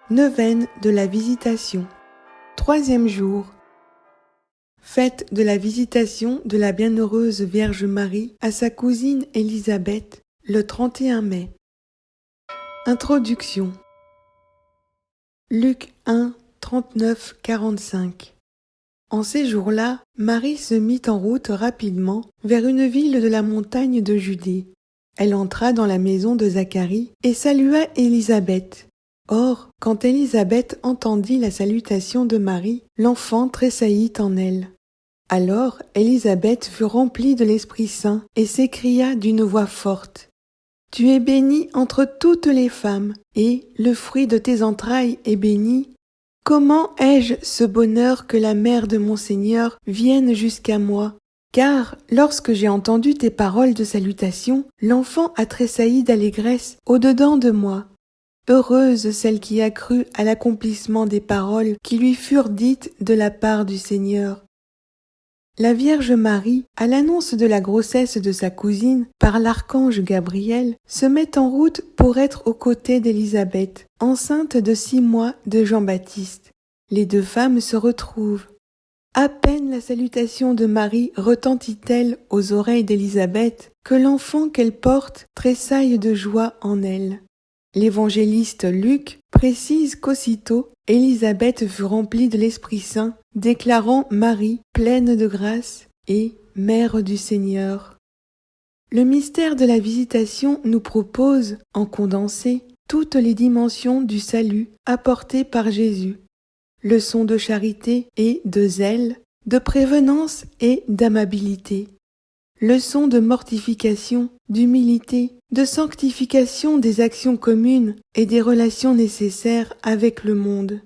Neuvaine de la Visitation. Troisième jour. Fête de la Visitation de la Bienheureuse Vierge Marie à sa cousine Élisabeth, le 31 mai. Introduction. Luc 1, 39-45. En ces jours-là, Marie se mit en route rapidement vers une ville de la montagne de Judée. Elle entra dans la maison de Zacharie et salua Élisabeth. Or, quand Élisabeth entendit la salutation de Marie, l'enfant tressaillit en elle. Alors Élisabeth fut remplie de l'Esprit Saint et s'écria d'une voix forte : « Tu es bénie entre toutes les femmes, et le fruit de tes entrailles est béni. Comment ai-je ce bonheur que la mère de mon Seigneur vienne jusqu'à moi ? Car lorsque j'ai entendu tes paroles de salutation, l'enfant a tressailli d'allégresse au-dedans de moi. Heureuse celle qui a cru à l'accomplissement des paroles qui lui furent dites de la part du Seigneur. » La Vierge Marie, à l'annonce de la grossesse de sa cousine par l'archange Gabriel, se met en route pour être aux côtés d'Élisabeth, enceinte de 6 mois de Jean-Baptiste. Les deux femmes se retrouvent. À peine la salutation de Marie retentit-elle aux oreilles d'Élisabeth que l'enfant qu'elle porte tressaille de joie en elle. L'évangéliste Luc précise qu'aussitôt Élisabeth fut remplie de l'Esprit Saint, déclarant Marie pleine de grâce et mère du Seigneur. Le mystère de la Visitation nous propose, en condensé, toutes les dimensions du salut apportées par Jésus. Leçons de charité et de zèle, de prévenance et d'amabilité. Leçons de mortification, d'humilité, de sanctification des actions communes et des relations nécessaires avec le monde.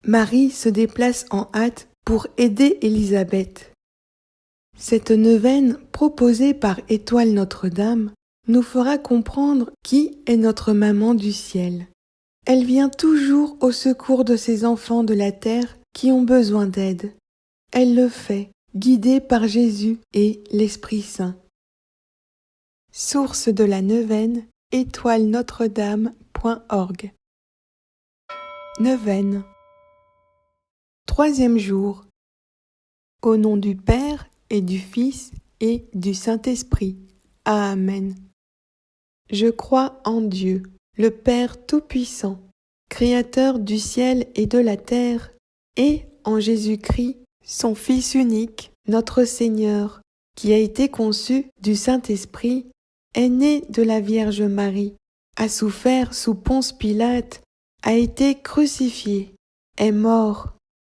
Marie se déplace en hâte pour aider Élisabeth. Cette neuvaine proposée par Étoile Notre-Dame nous fera comprendre qui est notre maman du ciel. Elle vient toujours au secours de ces enfants de la terre qui ont besoin d'aide. Elle le fait, guidée par Jésus et l'Esprit Saint. Source de la neuvaine, étoile-notre-dame.org. Neuvaine. Troisième jour. Au nom du Père et du Fils et du Saint-Esprit. Amen. Je crois en Dieu, le Père Tout-Puissant, Créateur du ciel et de la terre, et en Jésus-Christ, son Fils unique, notre Seigneur, qui a été conçu du Saint-Esprit, est né de la Vierge Marie, a souffert sous Ponce Pilate, a été crucifié, est mort,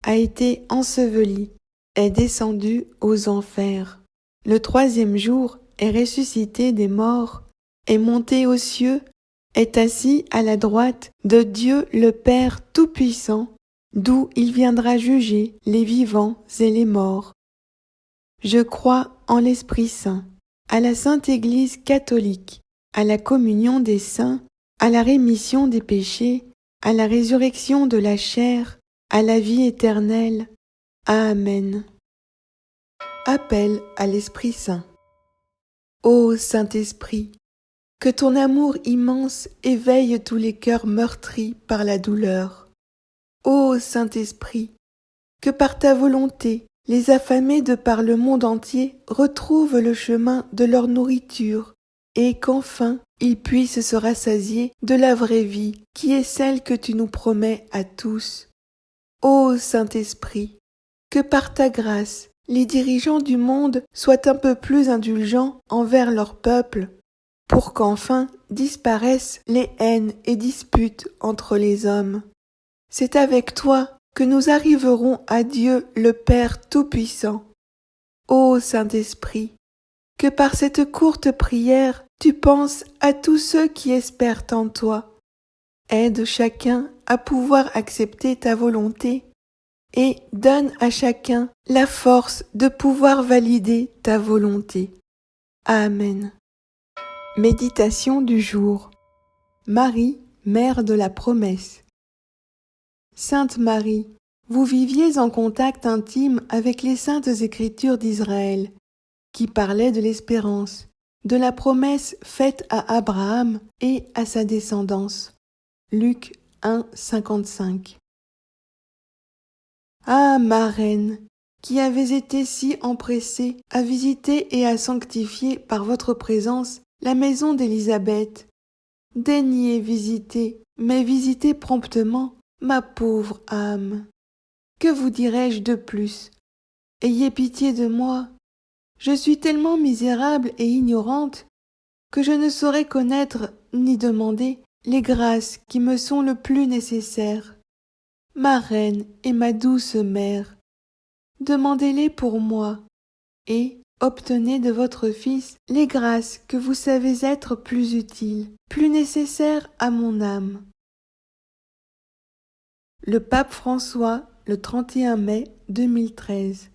a été enseveli, est descendu aux enfers. Le 3e jour est ressuscité des morts, est monté aux cieux, est assis à la droite de Dieu le Père Tout-Puissant, d'où il viendra juger les vivants et les morts. Je crois en l'Esprit Saint, à la Sainte Église catholique, à la communion des saints, à la rémission des péchés, à la résurrection de la chair, à la vie éternelle. Amen. Appel à l'Esprit Saint. Ô Saint-Esprit, que ton amour immense éveille tous les cœurs meurtris par la douleur. Ô Saint-Esprit, que par ta volonté, les affamés de par le monde entier retrouvent le chemin de leur nourriture, et qu'enfin ils puissent se rassasier de la vraie vie qui est celle que tu nous promets à tous. Ô Saint-Esprit, que par ta grâce, les dirigeants du monde soient un peu plus indulgents envers leur peuple, pour qu'enfin disparaissent les haines et disputes entre les hommes. C'est avec toi que nous arriverons à Dieu le Père Tout-Puissant. Ô Saint-Esprit, que par cette courte prière, tu penses à tous ceux qui espèrent en toi. Aide chacun à pouvoir accepter ta volonté et donne à chacun la force de pouvoir valider ta volonté. Amen. Méditation du jour. Marie, Mère de la Promesse. Sainte Marie, vous viviez en contact intime avec les saintes Écritures d'Israël, qui parlaient de l'espérance, de la promesse faite à Abraham et à sa descendance. Luc 1,55. Ah, ma reine, qui avez été si empressée à visiter et à sanctifier par votre présence la maison d'Élisabeth, daignez visiter, mais visitez promptement ma pauvre âme. Que vous dirai-je de plus? Ayez pitié de moi. Je suis tellement misérable et ignorante que je ne saurais connaître ni demander les grâces qui me sont le plus nécessaires. Ma reine et ma douce mère, demandez-les pour moi, et obtenez de votre Fils les grâces que vous savez être plus utiles, plus nécessaires à mon âme. Le pape François, le 31 mai 2013.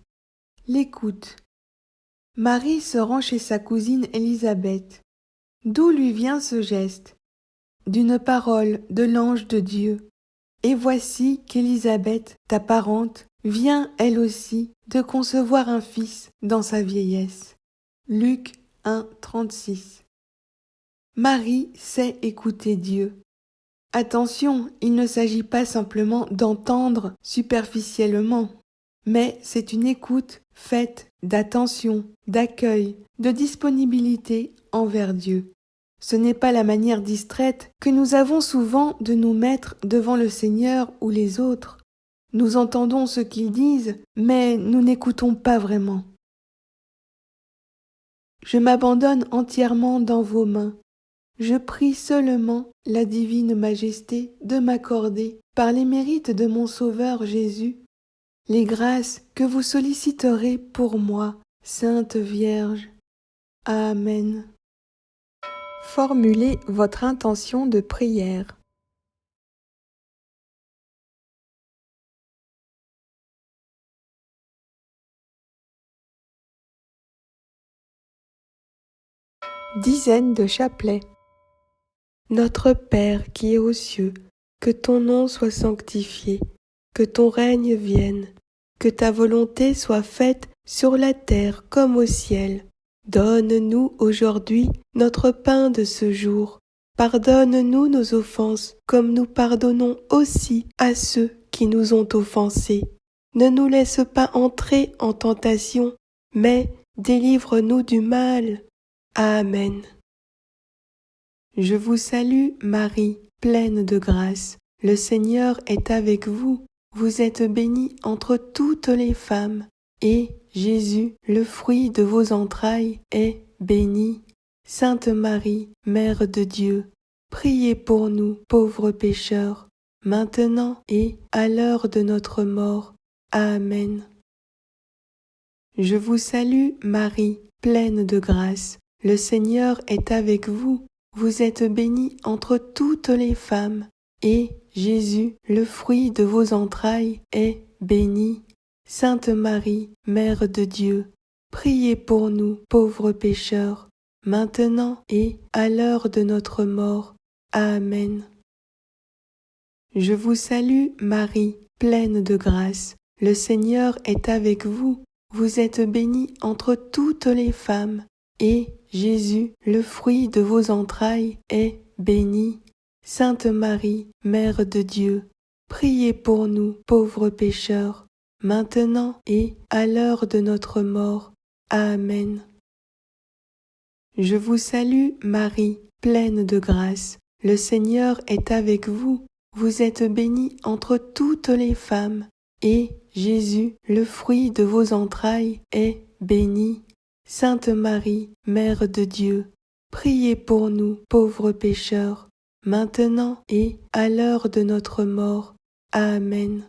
L'écoute. Marie se rend chez sa cousine Élisabeth. D'où lui vient ce geste? D'une parole de l'ange de Dieu. Et voici qu'Élisabeth, ta parente, vient elle aussi de concevoir un fils dans sa vieillesse. Luc 1, 36. Marie sait écouter Dieu. Attention, il ne s'agit pas simplement d'entendre superficiellement, mais c'est une écoute faite d'attention, d'accueil, de disponibilité envers Dieu. Ce n'est pas la manière distraite que nous avons souvent de nous mettre devant le Seigneur ou les autres. Nous entendons ce qu'ils disent, mais nous n'écoutons pas vraiment. Je m'abandonne entièrement dans vos mains. Je prie seulement la divine majesté de m'accorder, par les mérites de mon Sauveur Jésus, les grâces que vous solliciterez pour moi, Sainte Vierge. Amen. Formulez votre intention de prière. Dizaine de chapelets. Notre Père qui es aux cieux, que ton nom soit sanctifié, que ton règne vienne, que ta volonté soit faite sur la terre comme au ciel. Donne-nous aujourd'hui notre pain de ce jour. Pardonne-nous nos offenses, comme nous pardonnons aussi à ceux qui nous ont offensés. Ne nous laisse pas entrer en tentation, mais délivre-nous du mal. Amen. Je vous salue, Marie, pleine de grâce. Le Seigneur est avec vous. Vous êtes bénie entre toutes les femmes, et Jésus, le fruit de vos entrailles, est béni. Sainte Marie, Mère de Dieu, priez pour nous, pauvres pécheurs, maintenant et à l'heure de notre mort. Amen. Je vous salue, Marie, pleine de grâce. Le Seigneur est avec vous. Vous êtes bénie entre toutes les femmes, et Jésus, le fruit de vos entrailles, est béni. Sainte Marie, Mère de Dieu, priez pour nous, pauvres pécheurs, maintenant et à l'heure de notre mort. Amen. Je vous salue, Marie, pleine de grâce. Le Seigneur est avec vous. Vous êtes bénie entre toutes les femmes, et Jésus, le fruit de vos entrailles, est béni. Sainte Marie, Mère de Dieu, priez pour nous, pauvres pécheurs, maintenant et à l'heure de notre mort. Amen. Je vous salue, Marie, pleine de grâce. Le Seigneur est avec vous. Vous êtes bénie entre toutes les femmes, et Jésus, le fruit de vos entrailles, est béni. Sainte Marie, Mère de Dieu, priez pour nous, pauvres pécheurs, maintenant et à l'heure de notre mort. Amen.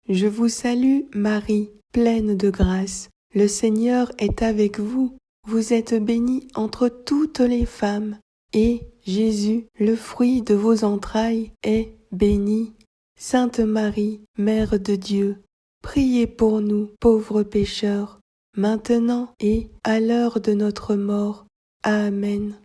Je vous salue, Marie, pleine de grâce. Le Seigneur est avec vous. Vous êtes bénie entre toutes les femmes, et Jésus, le fruit de vos entrailles, est béni. Sainte Marie, Mère de Dieu, priez pour nous, pauvres pécheurs, maintenant et à l'heure de notre mort. Amen.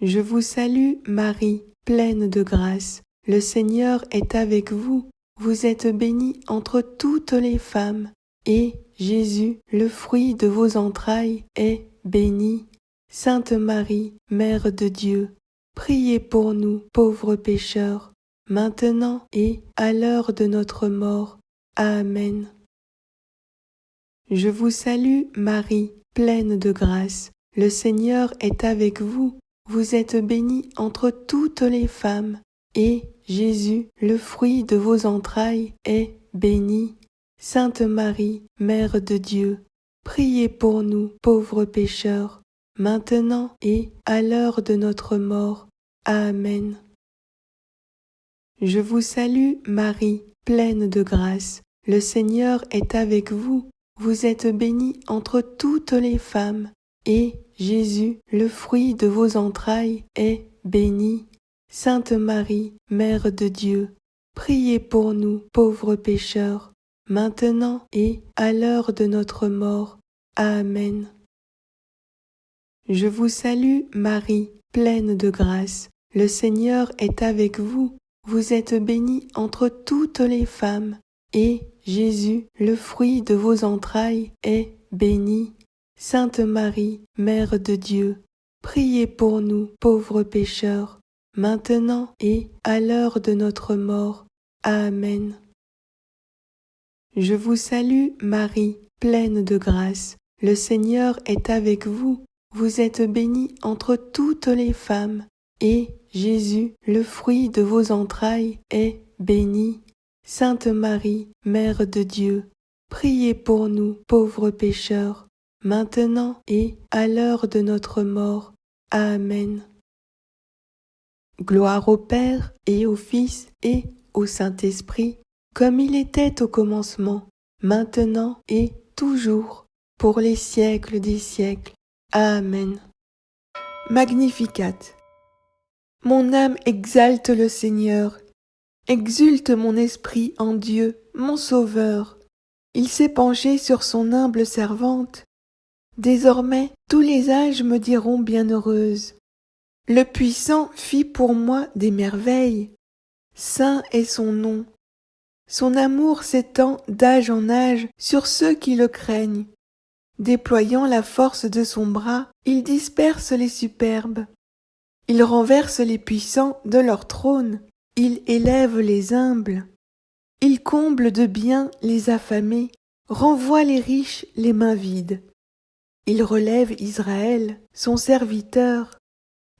Je vous salue, Marie, pleine de grâce. Le Seigneur est avec vous. Vous êtes bénie entre toutes les femmes, et Jésus, le fruit de vos entrailles, est béni. Sainte Marie, Mère de Dieu, priez pour nous, pauvres pécheurs, maintenant et à l'heure de notre mort. Amen. Je vous salue, Marie, pleine de grâce. Le Seigneur est avec vous. Vous êtes bénie entre toutes les femmes, et Jésus, le fruit de vos entrailles, est béni. Sainte Marie, Mère de Dieu, priez pour nous, pauvres pécheurs, maintenant et à l'heure de notre mort. Amen. Je vous salue, Marie, pleine de grâce. Le Seigneur est avec vous. Vous êtes bénie entre toutes les femmes, et Jésus, le fruit de vos entrailles, est béni. Sainte Marie, Mère de Dieu, priez pour nous, pauvres pécheurs, maintenant et à l'heure de notre mort. Amen. Je vous salue, Marie, pleine de grâce. Le Seigneur est avec vous. Vous êtes bénie entre toutes les femmes, et Jésus, le fruit de vos entrailles, est béni. Sainte Marie, Mère de Dieu, priez pour nous, pauvres pécheurs, maintenant et à l'heure de notre mort. Amen. Je vous salue, Marie, pleine de grâce. Le Seigneur est avec vous. Vous êtes bénie entre toutes les femmes, et Jésus, le fruit de vos entrailles, est béni. Sainte Marie, Mère de Dieu, priez pour nous, pauvres pécheurs, maintenant et à l'heure de notre mort. Amen. Gloire au Père et au Fils et au Saint-Esprit, comme il était au commencement, maintenant et toujours, pour les siècles des siècles. Amen. Magnificat. Mon âme exalte le Seigneur. Exulte mon esprit en Dieu, mon Sauveur. Il s'est penché sur son humble servante. Désormais, tous les âges me diront bienheureuse. Le Puissant fit pour moi des merveilles. Saint est son nom. Son amour s'étend d'âge en âge sur ceux qui le craignent. Déployant la force de son bras, il disperse les superbes. Il renverse les puissants de leur trône. Il élève les humbles. Il comble de biens les affamés, renvoie les riches les mains vides. Il relève Israël, son serviteur.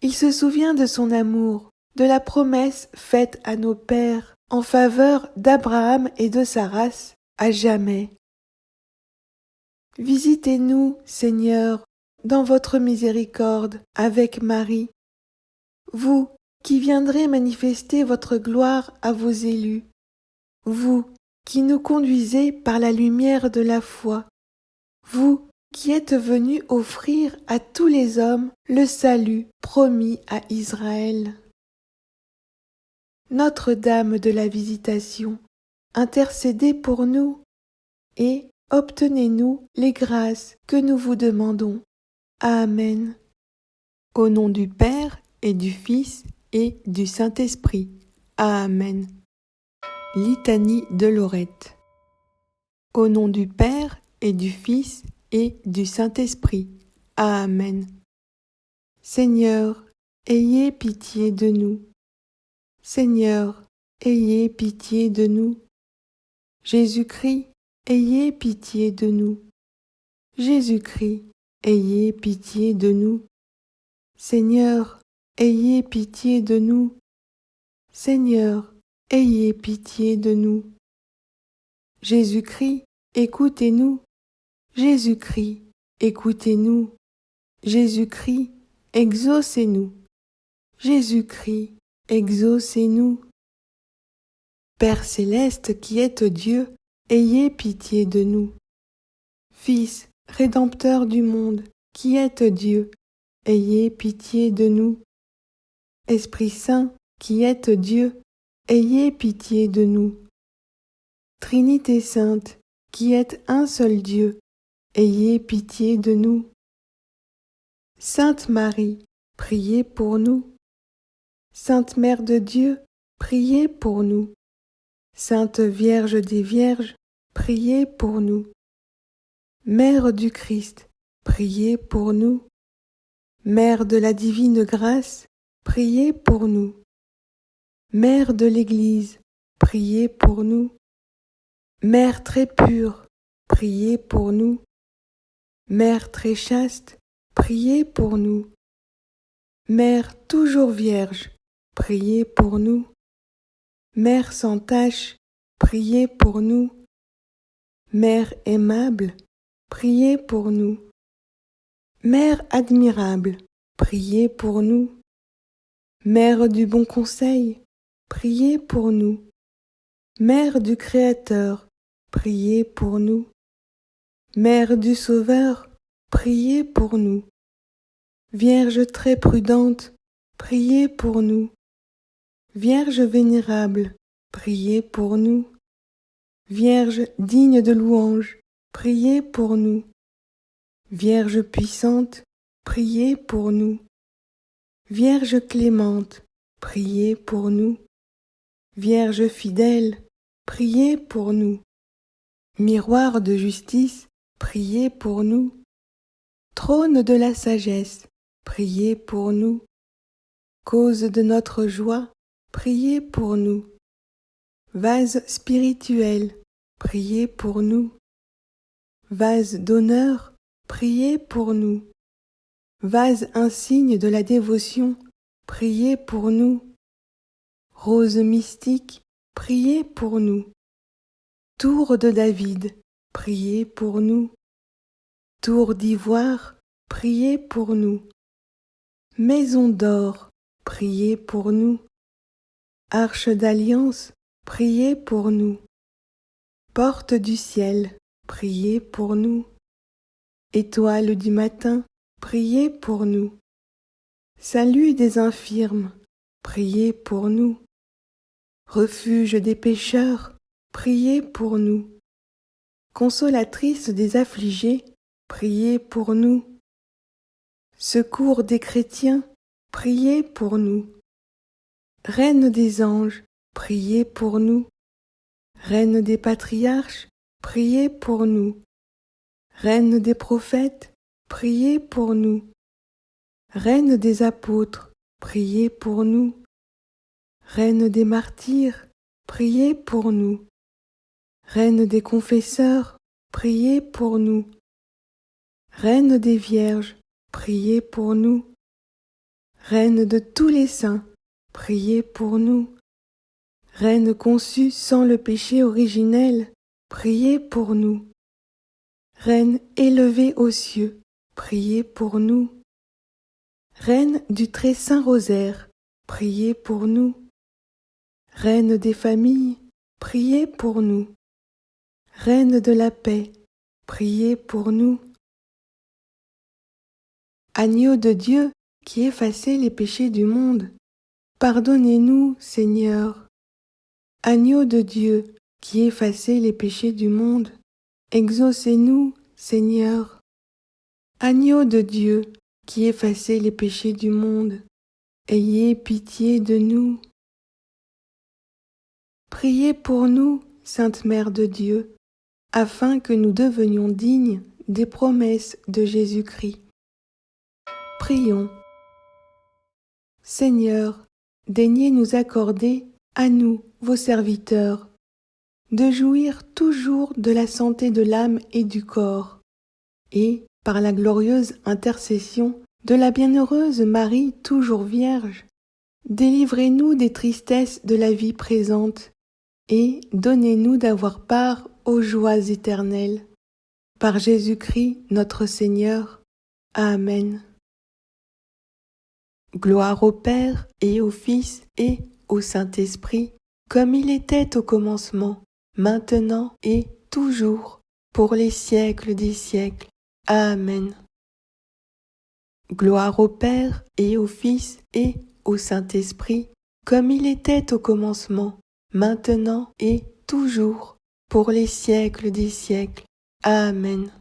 Il se souvient de son amour, de la promesse faite à nos pères en faveur d'Abraham et de sa race à jamais. Visitez-nous, Seigneur, dans votre miséricorde avec Marie, vous qui viendrez manifester votre gloire à vos élus, vous qui nous conduisez par la lumière de la foi, vous qui êtes venus offrir à tous les hommes le salut promis à Israël. Notre-Dame de la Visitation, intercédez pour nous et obtenez-nous les grâces que nous vous demandons. Amen. Au nom du Père et du Fils et du Saint-Esprit. Amen. Litanie de Lorette. Au nom du Père et du Fils et du Saint-Esprit. Amen. Seigneur, ayez pitié de nous. Seigneur, ayez pitié de nous. Jésus-Christ, ayez pitié de nous. Jésus-Christ, ayez pitié de nous. Seigneur, ayez pitié de nous. Seigneur, ayez pitié de nous. Jésus-Christ, écoutez-nous. Jésus-Christ, écoutez-nous. Jésus-Christ, exaucez-nous. Jésus-Christ, exaucez-nous. Père céleste qui êtes Dieu, ayez pitié de nous. Fils, Rédempteur du monde, qui êtes Dieu, ayez pitié de nous. Esprit Saint, qui êtes Dieu, ayez pitié de nous. Trinité Sainte, qui êtes un seul Dieu, ayez pitié de nous. Sainte Marie, priez pour nous. Sainte Mère de Dieu, priez pour nous. Sainte Vierge des Vierges, priez pour nous. Mère du Christ, priez pour nous. Mère de la divine grâce, priez pour nous. Mère de l'Église, priez pour nous. Mère très pure, priez pour nous. Mère très chaste, priez pour nous. Mère toujours vierge, priez pour nous. Mère sans tache, priez pour nous. Mère aimable, priez pour nous. Mère admirable, priez pour nous. Mère du bon conseil, priez pour nous. Mère du Créateur, priez pour nous. Mère du Sauveur, priez pour nous. Vierge très prudente, priez pour nous. Vierge vénérable, priez pour nous. Vierge digne de louange, priez pour nous. Vierge puissante, priez pour nous. Vierge clémente, priez pour nous. Vierge fidèle, priez pour nous. Miroir de justice, priez pour nous. Trône de la sagesse, priez pour nous. Cause de notre joie, priez pour nous. Vase spirituel, priez pour nous. Vase d'honneur, priez pour nous. Vase insigne de la dévotion, priez pour nous. Rose mystique, priez pour nous. Tour de David, priez pour nous. Tour d'ivoire, priez pour nous. Maison d'or, priez pour nous. Arche d'alliance, priez pour nous. Porte du ciel, priez pour nous. Étoile du matin, priez pour nous. Salut des infirmes, priez pour nous. Refuge des pécheurs, priez pour nous. Consolatrice des affligés, priez pour nous. Secours des chrétiens, priez pour nous. Reine des anges, priez pour nous. Reine des patriarches, priez pour nous. Reine des prophètes, priez pour nous. Reine des apôtres, priez pour nous. Reine des martyrs, priez pour nous. Reine des confesseurs, priez pour nous. Reine des vierges, priez pour nous. Reine de tous les saints, priez pour nous. Reine conçue sans le péché originel, priez pour nous. Reine élevée aux cieux, priez pour nous. Reine du très saint rosaire, priez pour nous. Reine des familles, priez pour nous. Reine de la paix, priez pour nous. Agneau de Dieu qui effacez les péchés du monde, pardonnez-nous, Seigneur. Agneau de Dieu qui effacez les péchés du monde, exaucez-nous, Seigneur. Agneau de Dieu qui effacez les péchés du monde, ayez pitié de nous. Priez pour nous, Sainte Mère de Dieu, afin que nous devenions dignes des promesses de Jésus-Christ. Prions. Seigneur, daignez nous accorder, à nous, vos serviteurs, de jouir toujours de la santé de l'âme et du corps, et, par la glorieuse intercession de la bienheureuse Marie toujours Vierge, délivrez-nous des tristesses de la vie présente, et donnez-nous d'avoir part aux joies éternelles. Par Jésus-Christ notre Seigneur. Amen. Gloire au Père et au Fils et au Saint-Esprit, comme il était au commencement, maintenant et toujours, pour les siècles des siècles. Amen. Gloire au Père et au Fils et au Saint-Esprit, comme il était au commencement, maintenant et toujours, pour les siècles des siècles. Amen.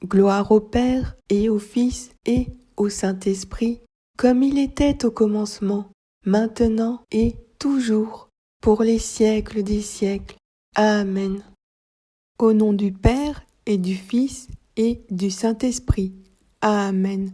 Gloire au Père et au Fils et au Saint-Esprit, comme il était au commencement, maintenant et toujours, pour les siècles des siècles. Amen. Au nom du Père et du Fils et du Saint-Esprit. Amen.